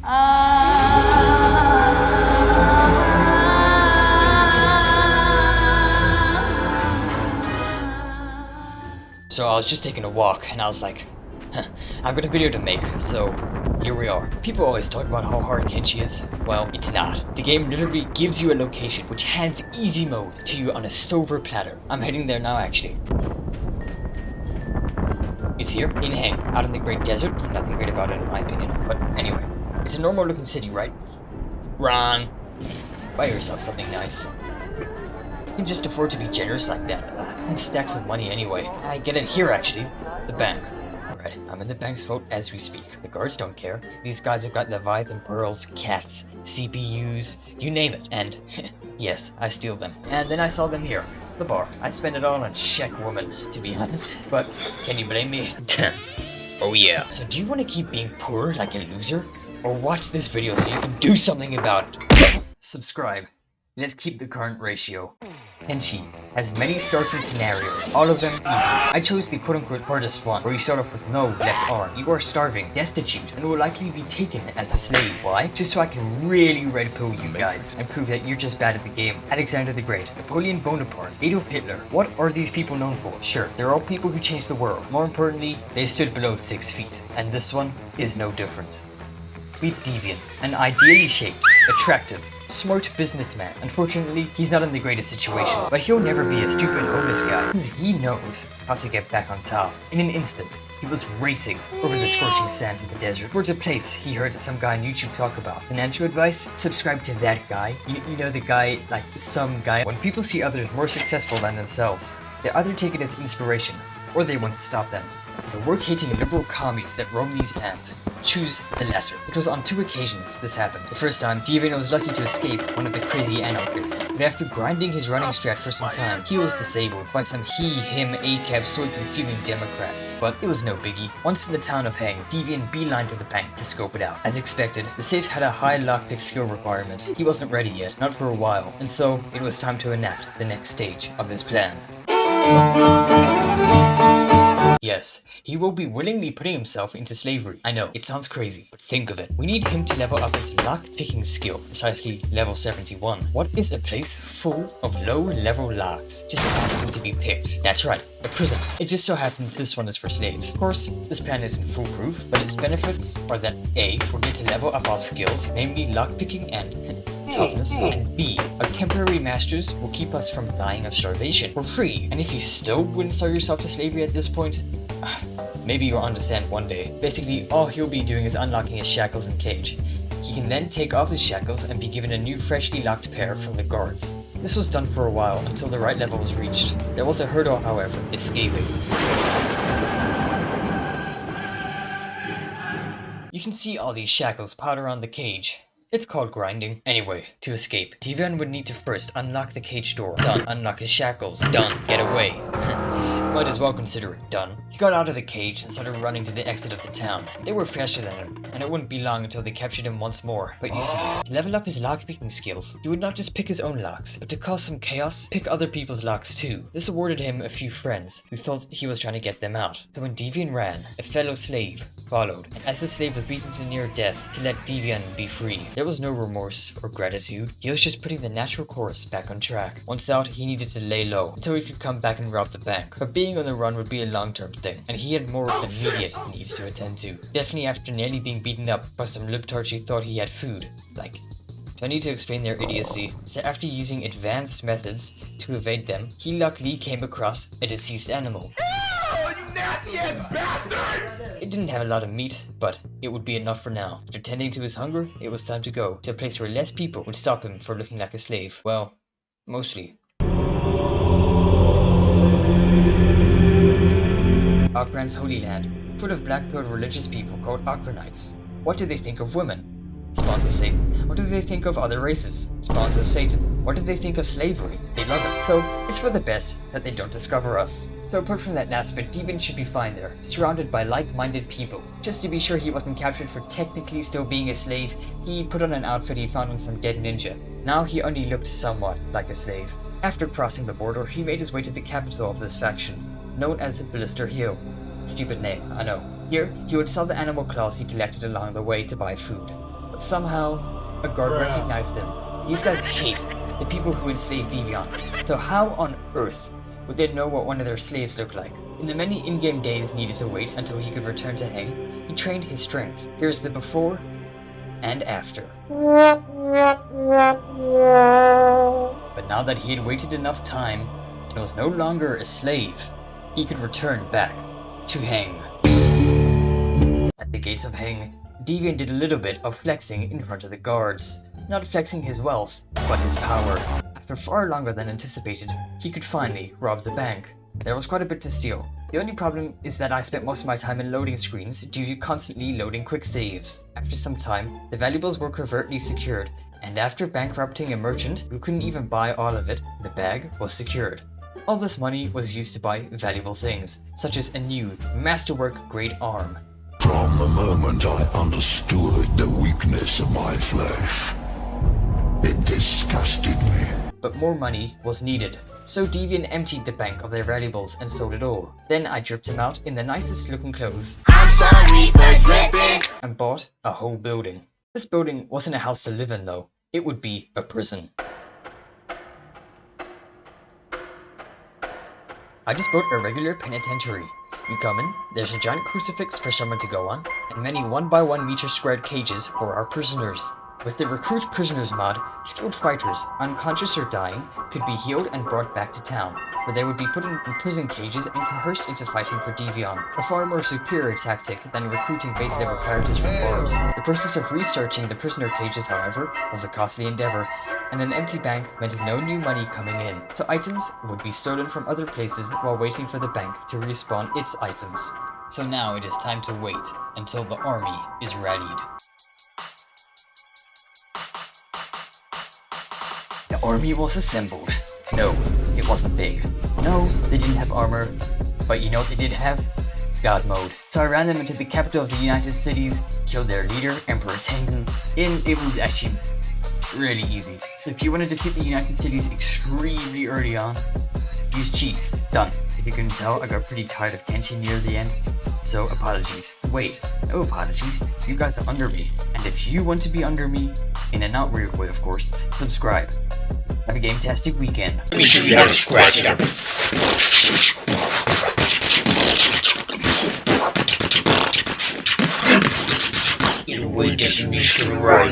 So I was just taking a walk and I was like, I've got a video to make, so here we are. People always talk about how hard Kenshi is. Well, it's not. The game literally gives you a location which hands easy mode to you on a silver platter. I'm heading there now actually. It's here, in Hang, out in the Great Desert. Nothing great about it in my opinion, but anyway. It's a normal looking city, right? Wrong. Buy yourself something nice. You can just afford to be generous like that. I have stacks of money anyway. I get it here actually. The bank. Alright, I'm in the bank's vault as we speak. The guards don't care. These guys have got Leviathan pearls, cats, CPUs, you name it. And yes, I steal them. And then I saw them here. The bar. I spend it all on Czech woman, to be honest. But can you blame me? Oh yeah. So do you want to keep being poor like a loser? Or watch this video so you can do something about it? Subscribe. Let's keep the current ratio. Kenshi has many starting scenarios, all of them easy. I chose the quote-unquote hardest one, where you start off with no left arm. You are starving, destitute, and will likely be taken as a slave. Why? Just so I can really red pill you guys, and prove that you're just bad at the game. Alexander the Great, Napoleon Bonaparte, Adolf Hitler. What are these people known for? Sure, they're all people who changed the world. More importantly, they stood below 6 feet. And this one is no different. Meet Deviant, an ideally shaped, attractive, smart businessman. Unfortunately, he's not in the greatest situation, but he'll never be a stupid homeless guy, because he knows how to get back on top. In an instant, he was racing over the scorching sands of the desert towards a place he heard some guy on YouTube talk about. Financial advice? Subscribe to that guy. You know, the guy, like some guy. When people see others more successful than themselves, they either take it as inspiration, or they want to stop them. The work-hating liberal commies that roam these lands choose the latter. It was on 2 occasions this happened. The first time, Deviant was lucky to escape one of the crazy anarchists, but after grinding his running strat for some time, he was disabled by some he-him ACAB soy-consuming Democrats. But it was no biggie. Once in the town of Hang, Deviant beelined to the bank to scope it out. As expected, the safe had a high lockpick skill requirement. He wasn't ready yet, not for a while, and so it was time to enact the next stage of his plan. Yes, he will be willingly putting himself into slavery. I know, it sounds crazy, but think of it. We need him to level up his lock-picking skill, precisely level 71. What is a place full of low-level locks just asking to be picked? That's right, a prison. It just so happens this one is for slaves. Of course, this plan isn't foolproof, but its benefits are that A, we'll get to level up our skills, namely lock-picking and toughness, and B, our temporary masters will keep us from dying of starvation for free. And if you still wouldn't sell yourself to slavery at this point, maybe you'll understand one day. Basically, all he'll be doing is unlocking his shackles and cage. He can then take off his shackles and be given a new freshly locked pair from the guards. This was done for a while until the right level was reached. There was a hurdle, however, escaping. You can see all these shackles piled around the cage. It's called grinding. Anyway, to escape, Deviant would need to first unlock the cage door. Done. Unlock his shackles. Done. Get away. Might as well consider it done. He got out of the cage and started running to the exit of the town. They were faster than him, and it wouldn't be long until they captured him once more. But you see, to level up his lock-picking skills, he would not just pick his own locks, but to cause some chaos, pick other people's locks too. This awarded him a few friends, who thought he was trying to get them out. So when Deviant ran, a fellow slave followed, and as the slave was beaten to near death to let Deviant be free, there was no remorse or gratitude. He was just putting the natural course back on track. Once out, he needed to lay low until he could come back and rob the bank. But being on the run would be a long-term thing, and he had more immediate needs to attend to. Definitely after nearly being beaten up by some libtards who thought he had food. Like, do I need to explain their idiocy? So after using advanced methods to evade them, he luckily came across a deceased animal. You nasty ass bastard! It didn't have a lot of meat, but it would be enough for now. After tending to his hunger, it was time to go to a place where less people would stop him for looking like a slave. Well, mostly. Akran's Holy Land, full of black-pilled religious people called Akranites. What do they think of women? Spawns of Satan. What do they think of other races? Spawns of Satan. What do they think of slavery? They love it. So, it's for the best that they don't discover us. So apart from that last bit, Deviant should be fine there, surrounded by like-minded people. Just to be sure he wasn't captured for technically still being a slave, he put on an outfit he found on some dead ninja. Now he only looked somewhat like a slave. After crossing the border, he made his way to the capital of this faction, known as Blister Hill. Stupid name, I know. Here, he would sell the animal claws he collected along the way to buy food. But Somehow, a guard recognized him. These guys hate the people who enslaved Deviant, so how on earth would they know what one of their slaves looked like? In the many in-game days needed to wait until he could return to Heng, he trained his strength. Here's the before and after. But now that he had waited enough time and was no longer a slave, he could return back to Heng. At the gates of Heng, Deviant did a little bit of flexing in front of the guards. Not flexing his wealth, but his power. After far longer than anticipated, he could finally rob the bank. There was quite a bit to steal. The only problem is that I spent most of my time in loading screens due to constantly loading quick saves. After some time, the valuables were covertly secured, and after bankrupting a merchant who couldn't even buy all of it, the bag was secured. All this money was used to buy valuable things, such as a new, masterwork-grade arm. From the moment I understood the weakness of my flesh, it disgusted me. But more money was needed, so Deviant emptied the bank of their valuables and sold it all. Then I dripped him out in the nicest looking clothes. I'm sorry for dripping. And bought a whole building. This building wasn't a house to live in though, it would be a prison. I just built a regular penitentiary. You come in, there's a giant crucifix for someone to go on, and many 1x1 meter squared cages for our prisoners. With the Recruit Prisoners mod, skilled fighters, unconscious or dying, could be healed and brought back to town, where they would be put in prison cages and coerced into fighting for Deviant, a far more superior tactic than recruiting base level characters from bars. The process of researching the prisoner cages, however, was a costly endeavor, and an empty bank meant no new money coming in, so items would be stolen from other places while waiting for the bank to respawn its items. So now it is time to wait until the army is rallied. The army was assembled. No, it wasn't big. No, they didn't have armor. But you know what they did have? God mode. So I ran them into the capital of the United Cities, killed their leader, Emperor Tengu, and it was actually really easy. So if you want to defeat the United Cities extremely early on, use cheats. Done. If you couldn't tell, I got pretty tired of Kenshi near the end. So apologies. Wait, no apologies. You guys are under me. And if you want to be under me, in a not weird way of course, subscribe. Have a game-tastic weekend. Let me show you how to scratch it up. You will just miss the right.